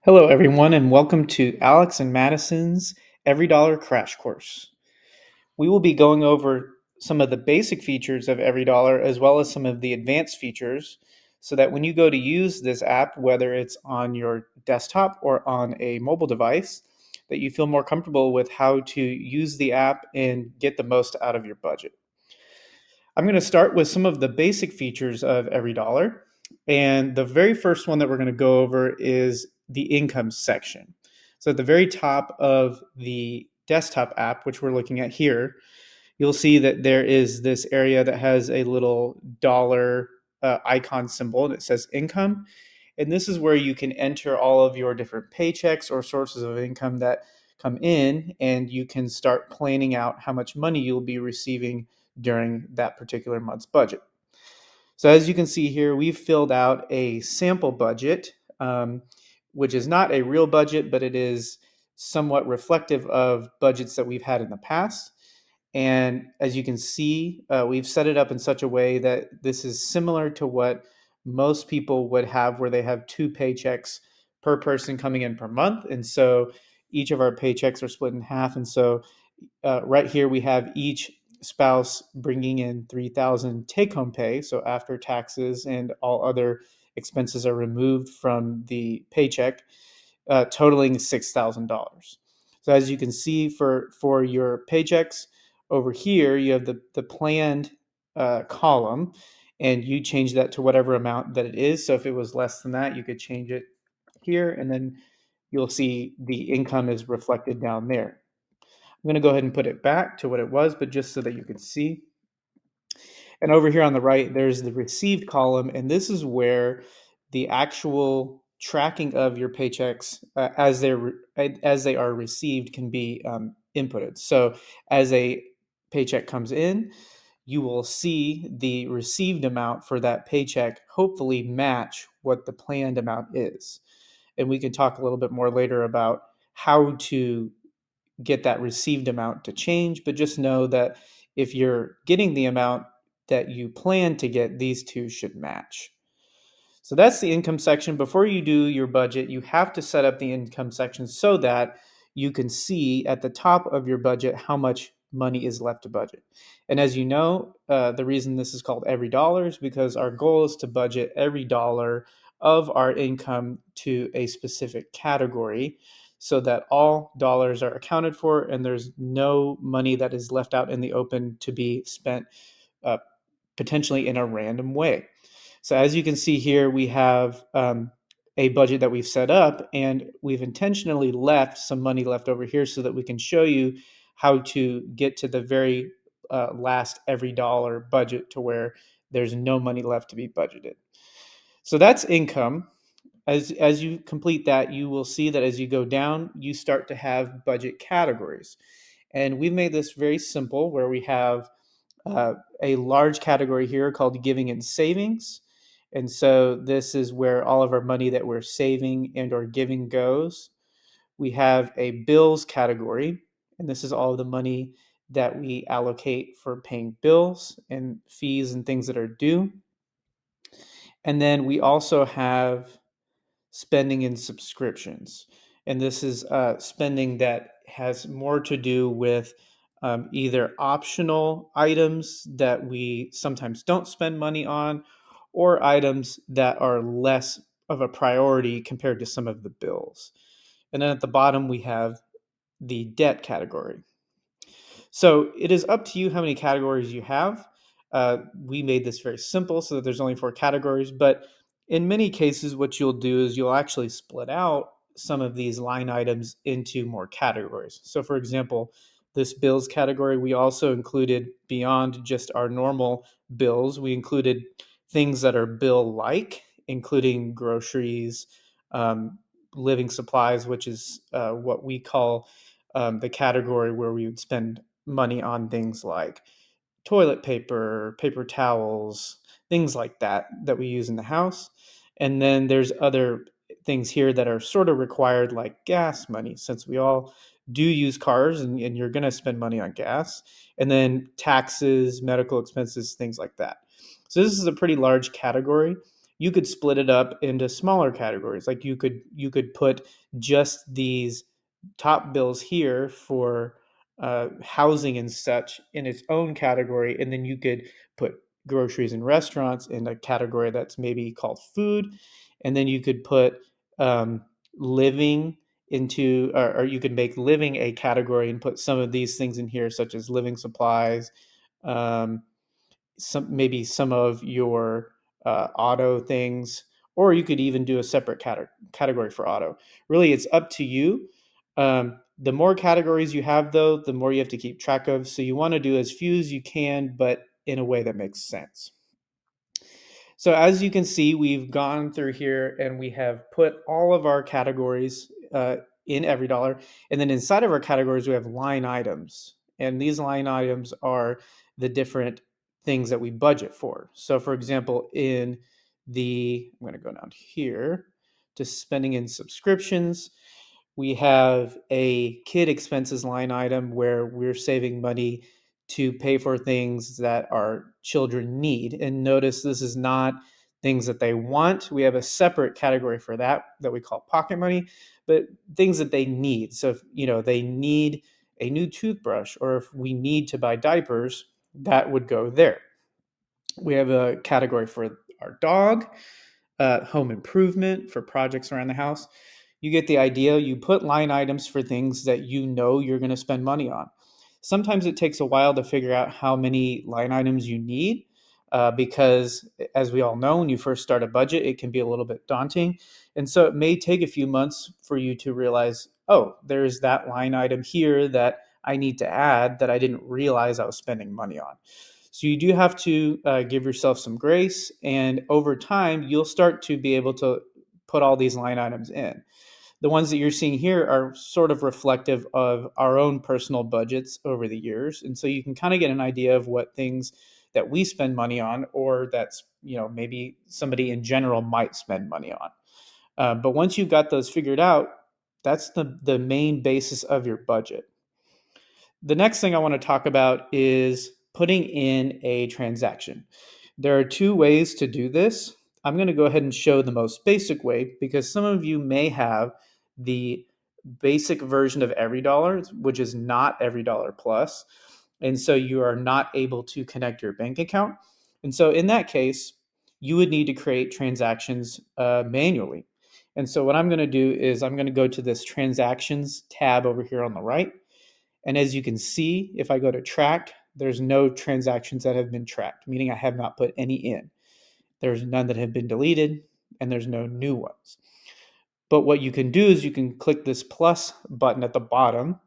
Hello, everyone, and welcome to Alex and Madison's Everydollar Crash Course. We will be going over some of the basic features of Everydollar as well as some of the advanced features so that when you go to use this app, whether it's on your desktop or on a mobile device, that you feel more comfortable with how to use the app and get the most out of your budget. I'm going to start with some of the basic features of Everydollar. And the very first one that we're going to go over is the income section. So at the very top of the desktop app, which we're looking at here, you'll see that there is this area that has a little dollar icon symbol that says income. And this is where you can enter all of your different paychecks or sources of income that come in, and you can start planning out how much money you'll be receiving during that particular month's budget. So as you can see here, we've filled out a sample budget, which is not a real budget, but it is somewhat reflective of budgets that we've had in the past. And as you can see, we've set it up in such a way that this is similar to what most people would have, where they have two paychecks per person coming in per month. And so each of our paychecks are split in half. And so right here we have each spouse bringing in 3,000 take-home pay. So after taxes and all other expenses are removed from the paycheck, totaling $6,000. So as you can see for your paychecks over here, you have the planned column, and you change that to whatever amount that it is. So if it was less than that, you could change it here, and then you'll see the income is reflected down there. I'm going to go ahead and put it back to what it was, but just so that you can see. And over here on the right, there's the received column, and this is where the actual tracking of your paychecks as they are received can be inputted. So as a paycheck comes in, you will see the received amount for that paycheck hopefully match what the planned amount is. And we can talk a little bit more later about how to get that received amount to change, but just know that if you're getting the amount that you plan to get, these two should match. So that's the income section. Before you do your budget, you have to set up the income section so that you can see at the top of your budget how much money is left to budget. And as you know, the reason this is called Everydollar is because our goal is to budget every dollar of our income to a specific category so that all dollars are accounted for and there's no money that is left out in the open to be spent uh, potentially in a random way. So as you can see here, we have a budget that we've set up, and we've intentionally left some money left over here so that we can show you how to get to the very last Everydollar budget to where there's no money left to be budgeted. So that's income. As you complete that, you will see that as you go down, you start to have budget categories. And we've made this very simple where we have a large category here called giving and savings. And so this is where all of our money that we're saving and or giving goes. We have a bills category, and this is all of the money that we allocate for paying bills and fees and things that are due. And then we also have spending and subscriptions. And this is spending that has more to do with either optional items that we sometimes don't spend money on, or items that are less of a priority compared to some of the bills. And then at the bottom, we have the debt category. So it is up to you how many categories you have. We made this very simple so that there's only four categories, but in many cases, what you'll do is you'll actually split out some of these line items into more categories. So, for example, this bills category, we also included beyond just our normal bills, we included things that are bill like, including groceries, um, living supplies, which is what we call the category where we would spend money on things like toilet paper, paper towels, things like that that we use in the house. And then there's other things here that are sort of required, like gas money, since we all do use cars and you're going to spend money on gas. And then taxes, medical expenses, things like that. So this is a pretty large category. you could split it up into smaller categories. Like you could put just these top bills here for housing and such in its own category, and then you could put groceries and restaurants in a category that's maybe called food, and then you could put um, living into, or you could make living a category and put some of these things in here, such as living supplies, um, some of your auto things, or you could even do a separate category for auto. Really, it's up to you. The more categories you have, though, the more you have to keep track of. So you want to do as few as you can, but in a way that makes sense. So as you can see, we've gone through here and we have put all of our categories in Everydollar. And then inside of our categories, we have line items. And these line items are the different things that we budget for. So for example, I'm going to go down here to spending in subscriptions. We have a kid expenses line item where we're saving money to pay for things that our children need. And notice this is not things that they want. We have a separate category for that we call pocket money, but things that they need. So if they need a new toothbrush, or if we need to buy diapers, that would go there. We have a category for our dog, home improvement for projects around the house. You get the idea. You put line items for things that you know you're going to spend money on. Sometimes it takes a while to figure out how many line items you need, because, as we all know, when you first start a budget, it can be a little bit daunting. And so it may take a few months for you to realize, oh, there's that line item here that I need to add that I didn't realize I was spending money on. So you do have to give yourself some grace, and over time, you'll start to be able to put all these line items in. The ones that you're seeing here are sort of reflective of our own personal budgets over the years. And so you can kind of get an idea of what things that we spend money on, or that's, maybe somebody in general might spend money on. But once you've got those figured out, that's the main basis of your budget. The next thing I want to talk about is putting in a transaction. There are two ways to do this. I'm going to go ahead and show the most basic way, because some of you may have the basic version of Everydollar, which is not Everydollar Plus. And so you are not able to connect your bank account. And so in that case, you would need to create transactions manually. And so what I'm going to do is I'm going to go to this transactions tab over here on the right. And as you can see, if I go to track, there's no transactions that have been tracked, meaning I have not put any in. There's none that have been deleted, and there's no new ones. But what you can do is you can click this plus button at the bottom,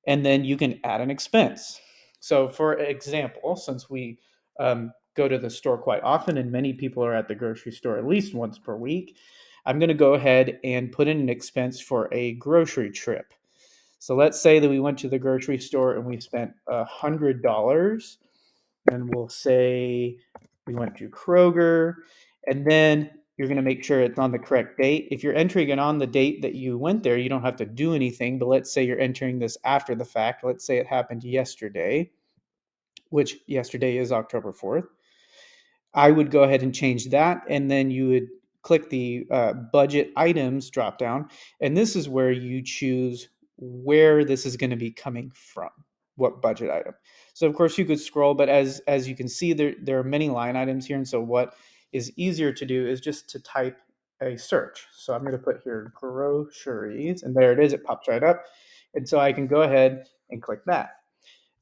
and then you can add an expense. So for example, since we go to the store quite often, and many people are at the grocery store at least once per week, I'm going to go ahead and put in an expense for a grocery trip. So let's say that we went to the grocery store and we spent $100, and we'll say we went to Kroger, and then you're going to make sure it's on the correct date. If you're entering it on the date that you went there, you don't have to do anything. But let's say you're entering this after the fact. Let's say it happened yesterday, which yesterday is October 4th. I would go ahead and change that, and then you would click the budget items drop down, and this is where you choose where this is going to be coming from, what budget item. So of course you could scroll, but as you can see, there are many line items here, and so what is easier to do is just to type a search. So I'm going to put here groceries, and there it is. It pops right up, and so I can go ahead and click that.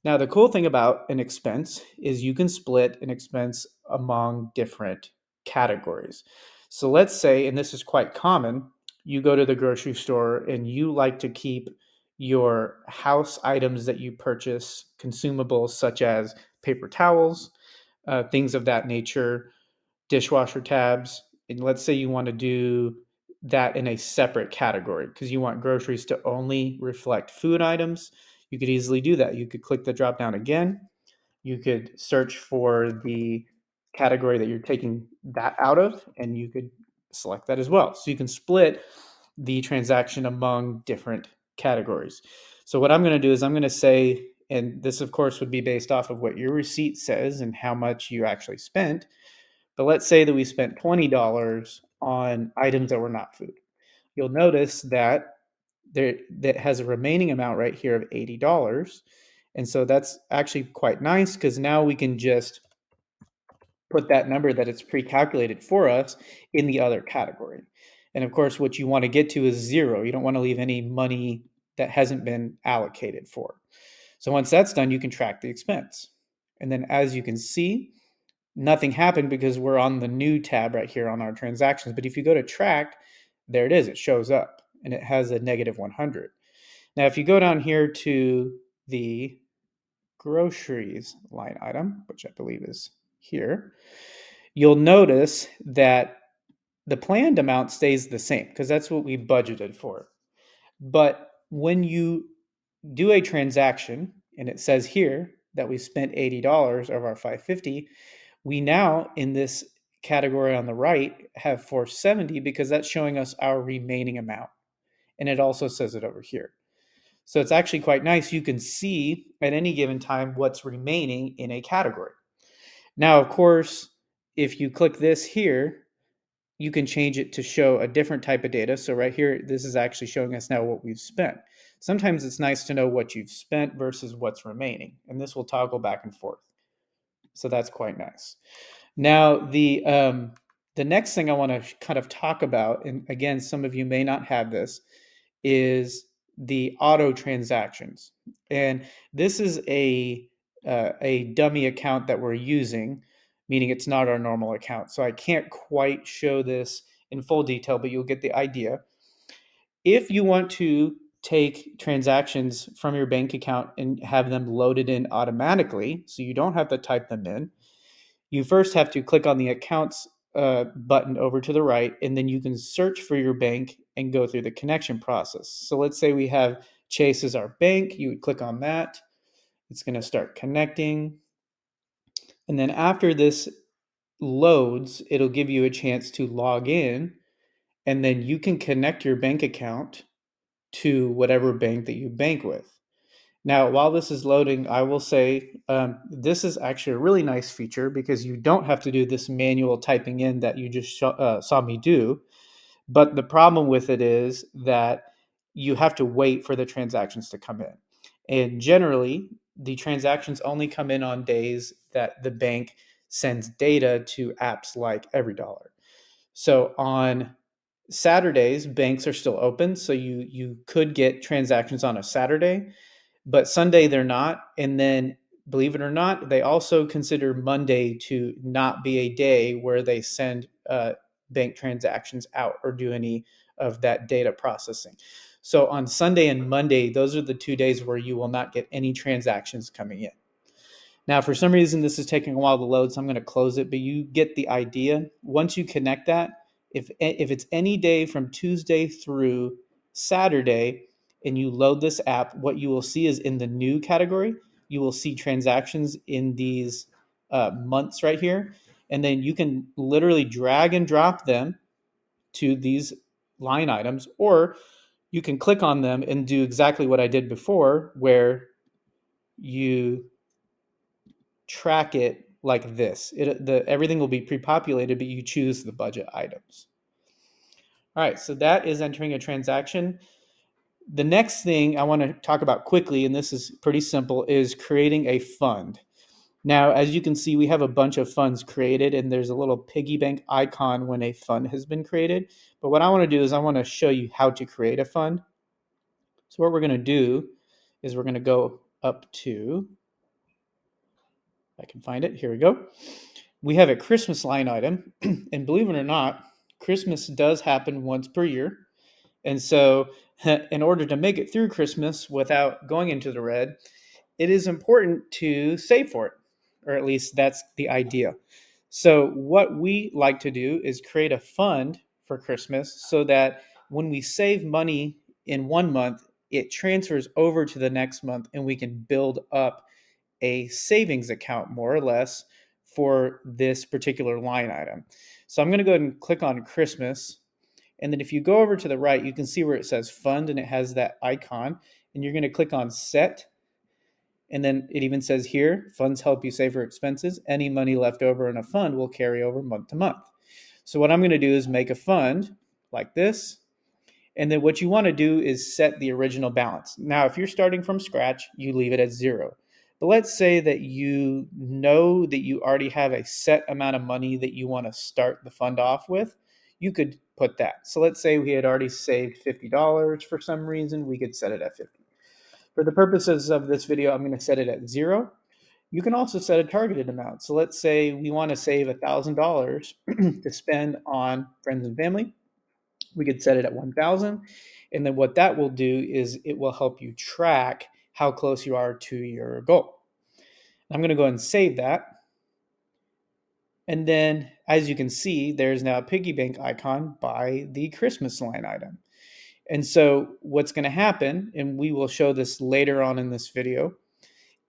Now, the cool thing about an expense is you can split an expense among different categories. So let's say, and this is quite common, you go to the grocery store and you like to keep your house items that you purchase, consumables such as paper towels, things of that nature, dishwasher tabs. And let's say you want to do that in a separate category because you want groceries to only reflect food items. You could easily do that. You could click the drop down again. You could search for the category that you're taking that out of, and you could select that as well. So you can split the transaction among different categories. So what I'm going to do is I'm going to say, and this of course would be based off of what your receipt says and how much you actually spent, But let's say that we spent $20 on items that were not food. You'll notice that that has a remaining amount right here of $80. And so that's actually quite nice because now we can just put that number that it's pre-calculated for us in the other category. And of course, what you want to get to is zero. You don't want to leave any money that hasn't been allocated for. So once that's done, you can track the expense. And then as you can see, nothing happened because we're on the new tab right here on our transactions. But if you go to track, there it is. It shows up and it has a negative 100. Now, if you go down here to the groceries line item, which I believe is here, you'll notice that the planned amount stays the same because that's what we budgeted for. But when you do a transaction and it says here that we spent $80 of our 550, we now in this category on the right have 470 because that's showing us our remaining amount. And it also says it over here. So it's actually quite nice. You can see at any given time what's remaining in a category. Now, of course, if you click this here, you can change it to show a different type of data. So right here, this is actually showing us now what we've spent. Sometimes it's nice to know what you've spent versus what's remaining, and this will toggle back and forth. So that's quite nice. Now, the next thing I want to kind of talk about, and again, some of you may not have this, is the auto transactions. And this is a dummy account that we're using, meaning it's not our normal account. So I can't quite show this in full detail, but you'll get the idea. If you want to take transactions from your bank account and have them loaded in automatically, so you don't have to type them in, you first have to click on the accounts button over to the right, and then you can search for your bank and go through the connection process. So let's say we have Chase as our bank. You would click on that. It's going to start connecting. And then after this loads, it'll give you a chance to log in, and then you can connect your bank account to whatever bank that you bank with. Now, while this is loading, I will say this is actually a really nice feature because you don't have to do this manual typing in that you just saw me do. But the problem with it is that you have to wait for the transactions to come in. And generally, the transactions only come in on days that the bank sends data to apps like Everydollar. So on Saturdays, banks are still open. So you could get transactions on a Saturday, but Sunday they're not. And then, believe it or not, they also consider Monday to not be a day where they send bank transactions out or do any of that data processing. So on Sunday and Monday, those are the 2 days where you will not get any transactions coming in. Now, for some reason, this is taking a while to load, so I'm going to close it, but you get the idea. Once you connect that, if it's any day from Tuesday through Saturday and you load this app, what you will see is in the new category, you will see transactions in these months right here. And then you can literally drag and drop them to these line items, or you can click on them and do exactly what I did before, where you track it like this. Everything will be pre-populated, but you choose the budget items. All right, so that is entering a transaction. The next thing I want to talk about quickly, and this is pretty simple, is creating a fund. Now, as you can see, we have a bunch of funds created, and there's a little piggy bank icon when a fund has been created. But what I want to do is I want to show you how to create a fund. So what we're going to do is we're going to go up to, I can find it, here we go. We have a Christmas line item, and believe it or not, Christmas does happen once per year. And so, in order to make it through Christmas without going into the red, it is important to save for it, or at least that's the idea. So, what we like to do is create a fund for Christmas so that when we save money in one month, it transfers over to the next month and we can build up a savings account more or less for this particular line item. So I'm going to go ahead and click on Christmas. And then if you go over to the right, you can see where it says fund and it has that icon. And you're going to click on set. And then it even says here, funds help you save for expenses. Any money left over in a fund will carry over month to month. So what I'm going to do is make a fund like this. And then what you want to do is set the original balance. Now, if you're starting from scratch, you leave it at 0. But let's say that you know that you already have a set amount of money that you want to start the fund off with. You could put that. So let's say we had already saved $50 for some reason. We could set it at 50. For the purposes of this video, I'm going to set it at 0. You can also set a targeted amount. So let's say we want to save $1,000 to spend on friends and family. We could set it at 1,000. And then what that will do is it will help you track how close you are to your goal. I'm going to go ahead and save that. And then, as you can see, there's now a piggy bank icon by the Christmas line item. And so what's going to happen, and we will show this later on in this video,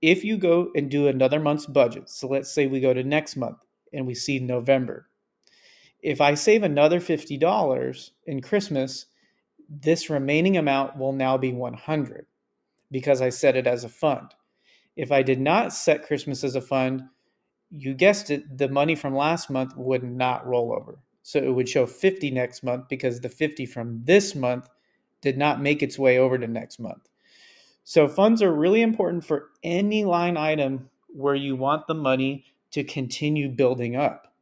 if you go and do another month's budget, so let's say we go to next month and we see November. If I save another $50 in Christmas, this remaining amount will now be 100 because I set it as a fund. If I did not set Christmas as a fund, you guessed it, the money from last month would not roll over. So it would show 50 next month because the 50 from this month did not make its way over to next month. So funds are really important for any line item where you want the money to continue building up.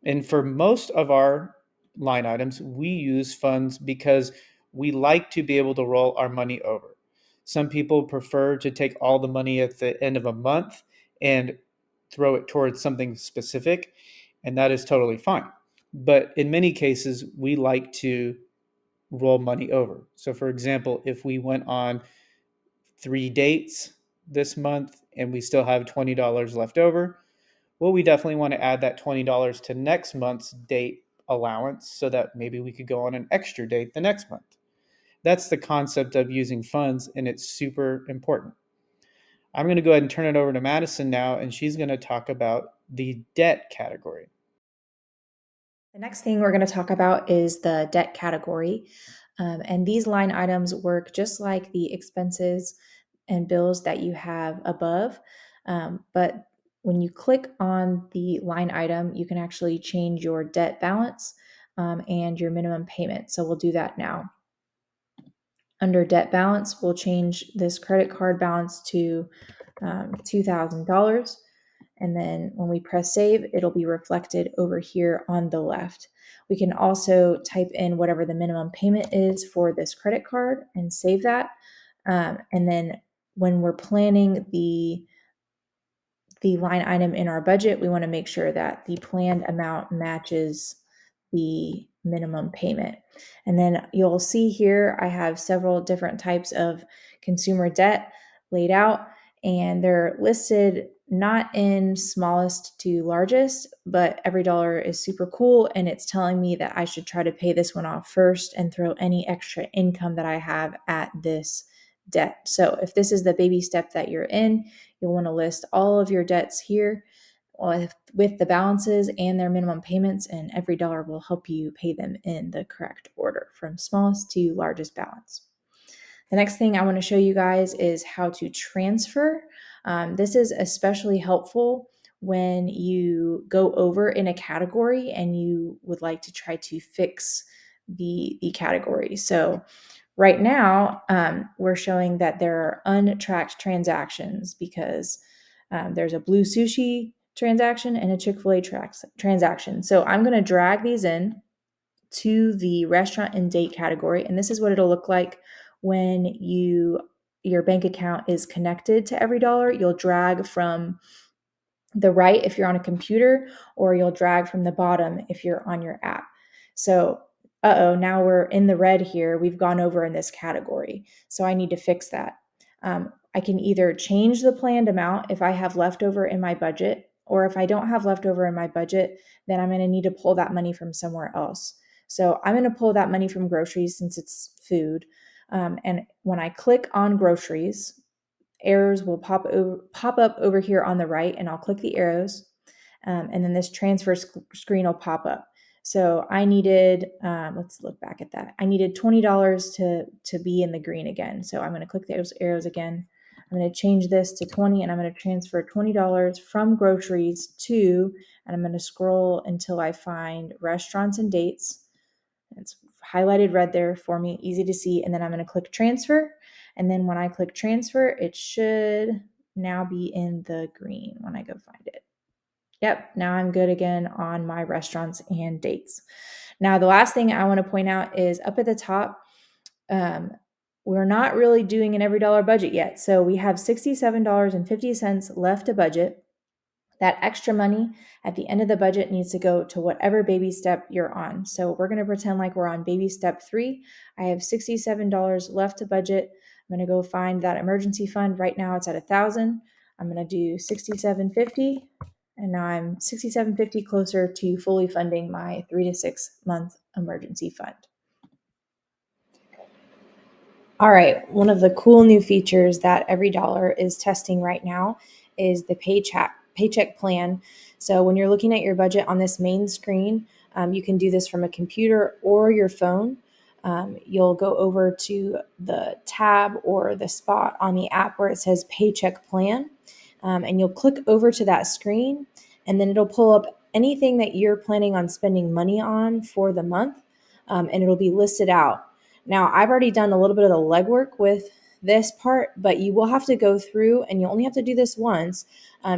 And for most of our line items, we use funds because we like to be able to roll our money over. Some people prefer to take all the money at the end of a month and throw it towards something specific, and that is totally fine. But in many cases, we like to roll money over. So, for example, if we went on 3 dates this month and we still have $20 left over, well, we definitely want to add that $20 to next month's date allowance so that maybe we could go on an extra date the next month. That's the concept of using funds, and it's super important. I'm going to go ahead and turn it over to Madison now, and she's going to talk about the debt category. The next thing we're going to talk about is the debt category. And these line items work just like the expenses and bills that you have above. But when you click on the line item, you can actually change your debt balance and your minimum payment. So we'll do that now. Under debt balance, we'll change this credit card balance to $2,000. And then when we press save, it'll be reflected over here on the left. We can also type in whatever the minimum payment is for this credit card and save that. And then when we're planning the line item in our budget, we want to make sure that the planned amount matches the minimum payment. And then you'll see here, I have several different types of consumer debt laid out, and they're listed not in smallest to largest, but Everydollar is super cool, and it's telling me that I should try to pay this one off first and throw any extra income that I have at this debt. So if this is the baby step that you're in, you'll want to list all of your debts here with the balances and their minimum payments, and Everydollar will help you pay them in the correct order from smallest to largest balance. The next thing I want to show you guys is how to transfer. This is especially helpful when you go over in a category and you would like to try to fix the category. So right now, we're showing that there are untracked transactions because there's a Blue Sushi transaction and a Chick-fil-A transaction. So I'm going to drag these in to the restaurant and date category, and this is what it'll look like when your bank account is connected to Everydollar. You'll drag from the right if you're on a computer, or you'll drag from the bottom if you're on your app. So, now we're in the red here. We've gone over in this category. So I need to fix that. I can either change the planned amount if I have leftover in my budget, or if I don't have leftover in my budget, then I'm going to need to pull that money from somewhere else. So I'm going to pull that money from groceries since it's food. And when I click on groceries, arrows will pop up over here on the right, and I'll click the arrows, and then this transfer screen will pop up. So I needed, let's look back at that. I needed $20 to be in the green again. So I'm going to click those arrows again. I'm going to change this to 20 and I'm going to transfer $20 from groceries to, and I'm going to scroll until I find restaurants and dates. It's highlighted red there for me, easy to see. And then I'm going to click transfer. And then when I click transfer, it should now be in the green when I go find it. Yep, now I'm good again on my restaurants and dates. Now, the last thing I want to point out is up at the top, um, we're not really doing an every dollar budget yet. So we have $67.50 left to budget. That extra money at the end of the budget needs to go to whatever baby step you're on. So we're going to pretend like we're on baby step 3. I have $67 left to budget. I'm going to go find that emergency fund. Right now it's at 1,000. I'm going to do 6750, and now I'm 6750 closer to fully funding my 3 to 6 month emergency fund. All right, one of the cool new features that Everydollar is testing right now is the Paycheck Plan. So when you're looking at your budget on this main screen, you can do this from a computer or your phone. You'll go over to the tab or the spot on the app where it says Paycheck Plan, and you'll click over to that screen, and then it'll pull up anything that you're planning on spending money on for the month, and it'll be listed out. Now, I've already done a little bit of the legwork with this part, but you will have to go through, and you only have to do this once.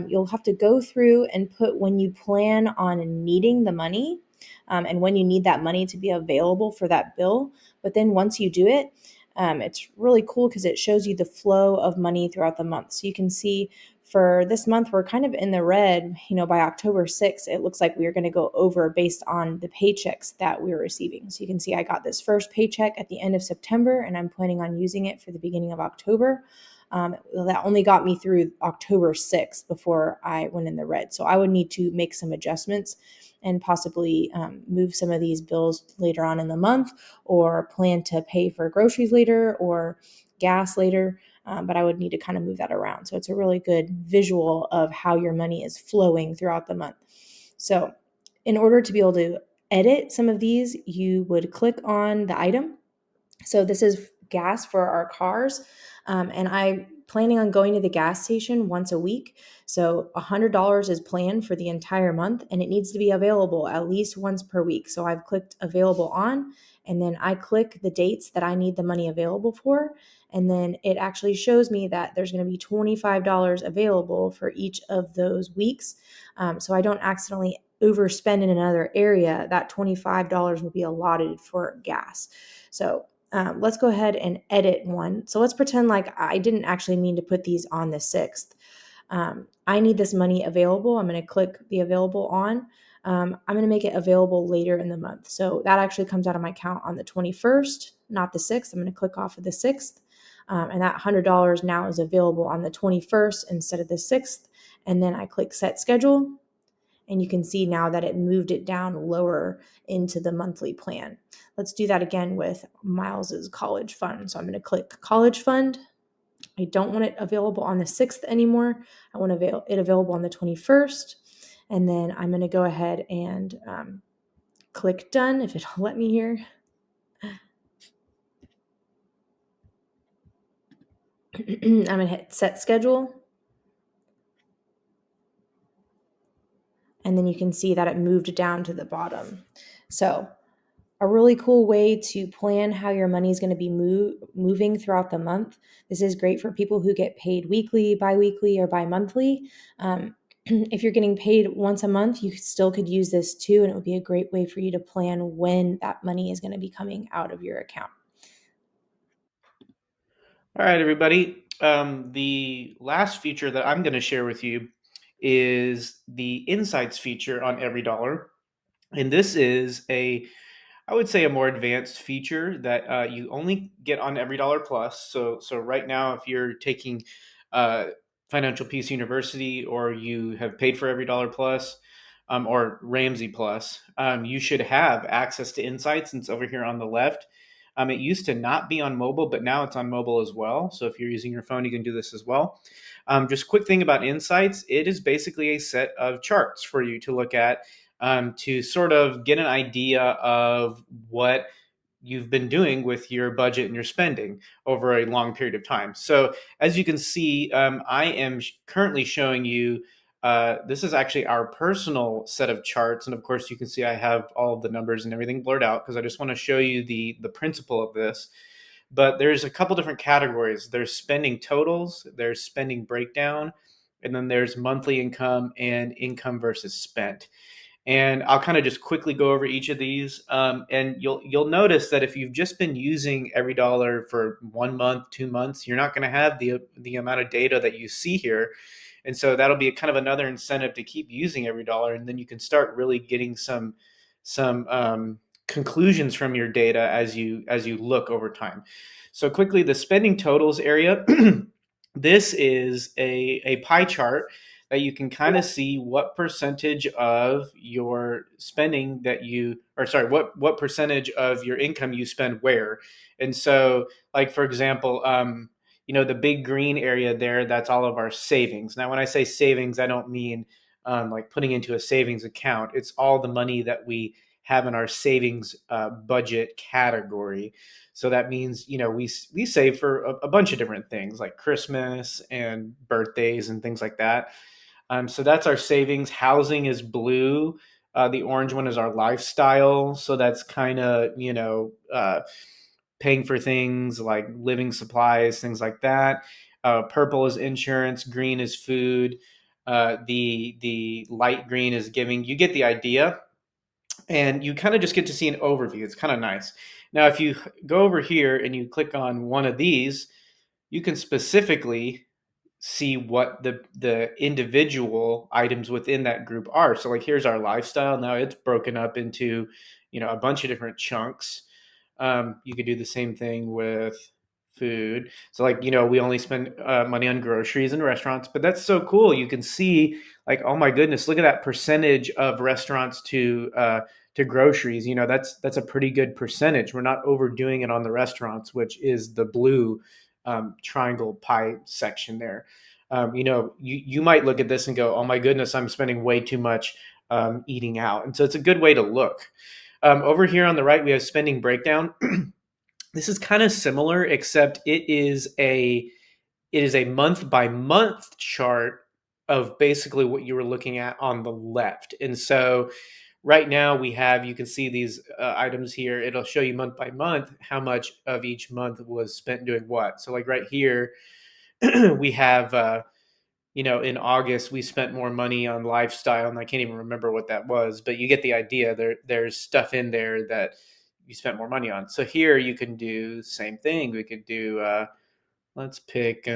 You'll have to go through and put when you plan on needing the money, and when you need that money to be available for that bill. But then once you do it, it's really cool because it shows you the flow of money throughout the month. So you can see for this month, we're kind of in the red. By October 6th, it looks like we are going to go over based on the paychecks that we're receiving. So you can see I got this first paycheck at the end of September, and I'm planning on using it for the beginning of October. That only got me through October 6th before I went in the red. So I would need to make some adjustments and possibly move some of these bills later on in the month, or plan to pay for groceries later or gas later. But I would need to kind of move that around. So it's a really good visual of how your money is flowing throughout the month. So in order to be able to edit some of these, you would click on the item. So this is gas for our cars. And I'm planning on going to the gas station once a week. So $100 is planned for the entire month, and it needs to be available at least once per week. So I've clicked available on, and then I click the dates that I need the money available for. And then it actually shows me that there's going to be $25 available for each of those weeks. So I don't accidentally overspend in another area. That $25 will be allotted for gas. So let's go ahead and edit one. So let's pretend like I didn't actually mean to put these on the 6th. I need this money available. I'm going to click the available on. I'm going to make it available later in the month. So that actually comes out of my account on the 21st, not the 6th. I'm going to click off of the 6th. And that $100 now is available on the 21st instead of the 6th. And then I click set schedule. And you can see now that it moved it down lower into the monthly plan. Let's do that again with Miles's college fund. So I'm going to click college fund. I don't want it available on the 6th anymore. I want it available on the 21st. And then I'm going to go ahead and click done if it'll let me here. I'm going to hit set schedule. And then you can see that it moved down to the bottom. So a really cool way to plan how your money is going to be moving throughout the month. This is great for people who get paid weekly, bi-weekly, or bi-monthly. If you're getting paid once a month, you still could use this too, and it would be a great way for you to plan when that money is going to be coming out of your account. All right, everybody. The last feature that I'm going to share with you is the Insights feature on Everydollar. And this is I would say a more advanced feature that you only get on Everydollar Plus. So right now, if you're taking Financial Peace University, or you have paid for Everydollar Plus, or Ramsey Plus, you should have access to Insights, and it's over here on the left. It used to not be on mobile, but now it's on mobile as well. So if you're using your phone, you can do this as well. Just quick thing about Insights, it is basically a set of charts for you to look at, to sort of get an idea of what you've been doing with your budget and your spending over a long period of time. So as you can see, I am currently showing you, this is actually our personal set of charts. And of course, you can see I have all of the numbers and everything blurred out because I just want to show you the principle of this. But there's a couple different categories. There's spending totals, there's spending breakdown, and then there's monthly income and income versus spent. And I'll kind of just quickly go over each of these. And you'll notice that if you've just been using Everydollar for 1 month, 2 months, you're not going to have the amount of data that you see here. And so that'll be a kind of another incentive to keep using Everydollar, and then you can start really getting some conclusions from your data as you look over time. So quickly, the spending totals area. This is a pie chart that you can kind of see what percentage of your spending that you, or sorry, what percentage of your income you spend where. And so, like for example, the big green area there, that's all of our savings. Now, when I say savings, I don't mean like putting into a savings account. It's all the money that we have in our savings budget category. So that means, we save for a bunch of different things like Christmas and birthdays and things like that. So that's our savings. Housing is blue. The orange one is our lifestyle. So that's kind of, paying for things like living supplies, things like that. Purple is insurance. Green is food. The light green is giving. You get the idea, and you kind of just get to see an overview. It's kind of nice. Now, if you go over here and you click on one of these, you can specifically see what the individual items within that group are. So like here's our lifestyle. Now it's broken up into, a bunch of different chunks. You could do the same thing with food. So like, we only spend money on groceries and restaurants, but that's so cool. You can see like, oh my goodness, look at that percentage of restaurants to groceries. That's a pretty good percentage. We're not overdoing it on the restaurants, which is the blue triangle pie section there. You might look at this and go, oh my goodness, I'm spending way too much eating out. And so it's a good way to look. Over here on the right, we have spending breakdown. This is kind of similar, except it is a month by month chart of basically what you were looking at on the left. And so right now you can see these items here. It'll show you month by month how much of each month was spent doing what. So like right here, we have in August we spent more money on lifestyle, and I can't even remember what that was, but you get the idea. There's stuff in there that you spent more money on. So here you can do the same thing. We could do let's pick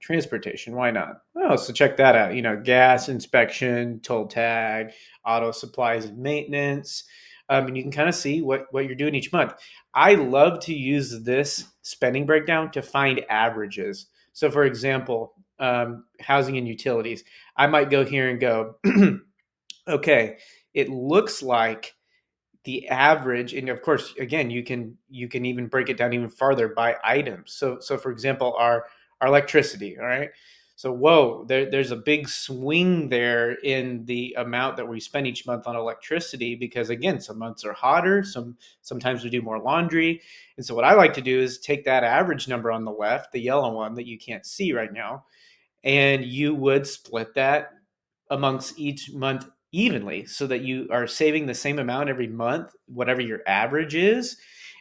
transportation. Why not? Oh, so check that out. Gas, inspection, toll tag, auto supplies and maintenance. And you can kind of see what you're doing each month. I love to use this spending breakdown to find averages. So, for example, housing and utilities. I might go here and go, okay, it looks like the average, and of course again you can even break it down even farther by items. So for example, our electricity, all right, so whoa, there's a big swing there in the amount that we spend each month on electricity, because again, some months are hotter, sometimes we do more laundry. And so what I like to do is take that average number on the left, the yellow one that you can't see right now, and you would split that amongst each month evenly so that you are saving the same amount every month, whatever your average is.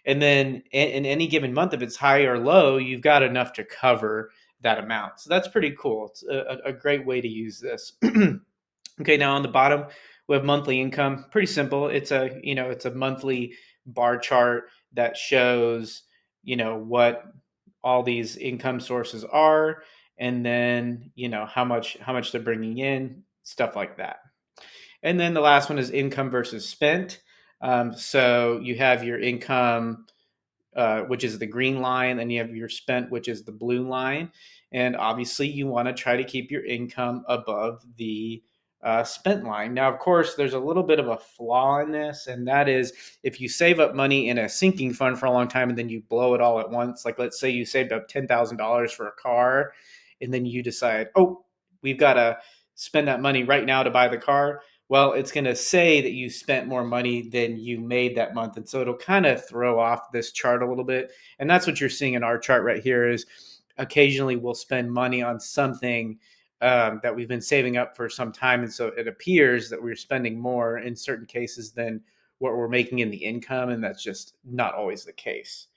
And then in any given month, if it's high or low, you've got enough to cover that amount. So that's pretty cool. It's a great way to use this. Okay, now on the bottom, we have monthly income. Pretty simple. It's a monthly bar chart that shows, what all these income sources are, and then, how much they're bringing in, stuff like that. And then the last one is income versus spent. So you have your income, which is the green line, and you have your spent, which is the blue line. And obviously, you want to try to keep your income above the spent line. Now, of course, there's a little bit of a flaw in this, and that is if you save up money in a sinking fund for a long time and then you blow it all at once. Like, let's say you saved up $10,000 for a car, and then you decide, oh, we've got to spend that money right now to buy the car. well, it's going to say that you spent more money than you made that month. And so it'll kind of throw off this chart a little bit. And that's what you're seeing in our chart right here is occasionally we'll spend money on something that we've been saving up for some time. And so it appears that we're spending more in certain cases than what we're making in the income. And that's just not always the case.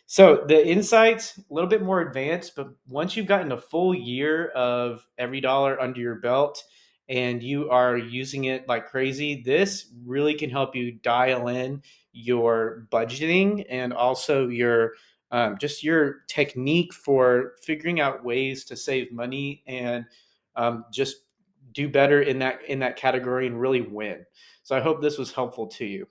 So the insights, a little bit more advanced, but once you've gotten a full year of Everydollar under your belt and you are using it like crazy, this really can help you dial in your budgeting and also your just your technique for figuring out ways to save money and just do better in that category and really win. So I hope this was helpful to you.